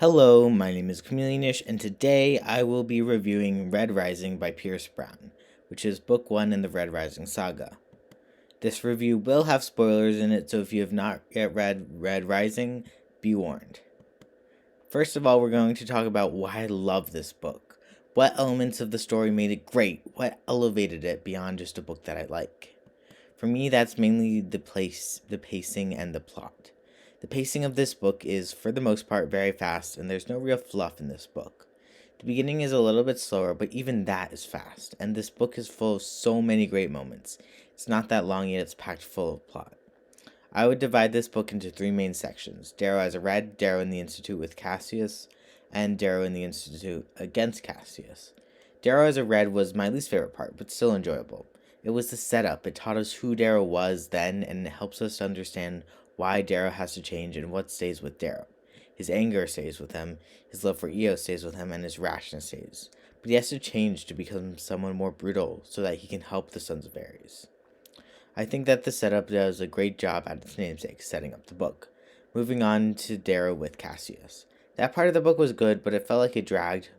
Hello, my name is Chameleonish, and today I will be reviewing Red Rising by Pierce Brown, which is book 1 in the Red Rising saga. This review will have spoilers in it, so if you have not yet read Red Rising, be warned. First of all, we're going to talk about why I love this book. What elements of the story made it great? What elevated it beyond just a book that I like? For me, that's mainly the pacing, and the plot. The pacing of this book is, for the most part, very fast, and there's no real fluff in this book. The beginning is a little bit slower, but even that is fast, and this book is full of so many great moments. It's not that long, yet it's packed full of plot. I would divide this book into 3 main sections: Darrow as a Red, Darrow in the Institute with Cassius, and Darrow in the Institute against Cassius. Darrow as a Red was my least favorite part, but still enjoyable. It was the setup. It taught us who Darrow was then, and it helps us to understand why Darrow has to change and what stays with Darrow. His anger stays with him, his love for Io stays with him, and his rashness stays. But he has to change to become someone more brutal so that he can help the Sons of Ares. I think that the setup does a great job at its namesake, setting up the book. Moving on to Darrow with Cassius. That part of the book was good, but it felt like it dragged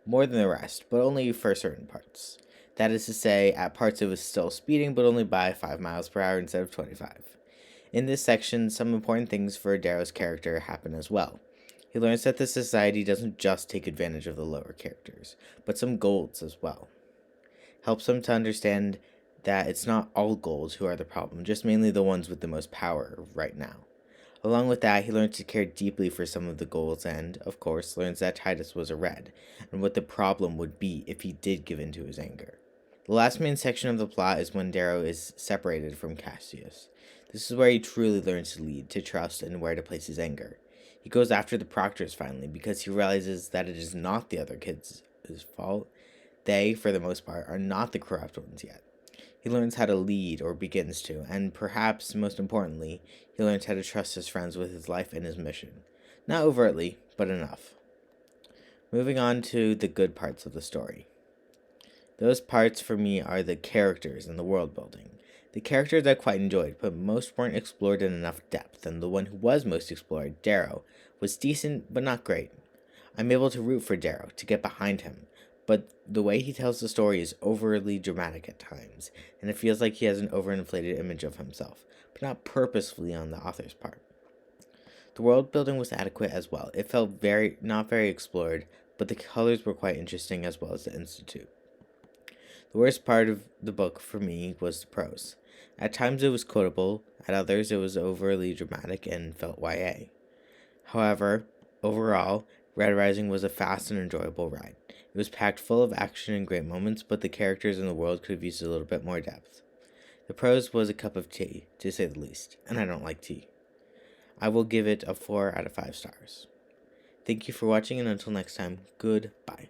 more than the rest, but only for certain parts. That is to say, at parts it was still speeding, but only by 5 miles per hour instead of 25. In this section, some important things for Darrow's character happen as well. He learns that the society doesn't just take advantage of the lower characters, but some golds as well. Helps him to understand that it's not all golds who are the problem, just mainly the ones with the most power right now. Along with that, he learns to care deeply for some of the golds and, of course, learns that Titus was a Red, and what the problem would be if he did give in to his anger. The last main section of the plot is when Darrow is separated from Cassius. This is where he truly learns to lead, to trust, and where to place his anger. He goes after the proctors finally, because he realizes that it is not the other kids' fault. They, for the most part, are not the corrupt ones yet. He learns how to lead, or begins to, and perhaps most importantly, he learns how to trust his friends with his life and his mission. Not overtly, but enough. Moving on to the good parts of the story. Those parts for me are the characters and the world building. The characters I quite enjoyed, but most weren't explored in enough depth, and the one who was most explored, Darrow, was decent but not great. I'm able to root for Darrow, to get behind him, but the way he tells the story is overly dramatic at times, and it feels like he has an overinflated image of himself, but not purposefully on the author's part. The world building was adequate as well. It felt not very explored, but the colors were quite interesting as well as the institute. The worst part of the book for me was the prose. At times it was quotable, at others it was overly dramatic and felt YA. However, overall, Red Rising was a fast and enjoyable ride. It was packed full of action and great moments, but the characters in the world could have used a little bit more depth. The prose was a cup of tea, to say the least, and I don't like tea. I will give it a 4 out of 5 stars. Thank you for watching, and until next time, goodbye.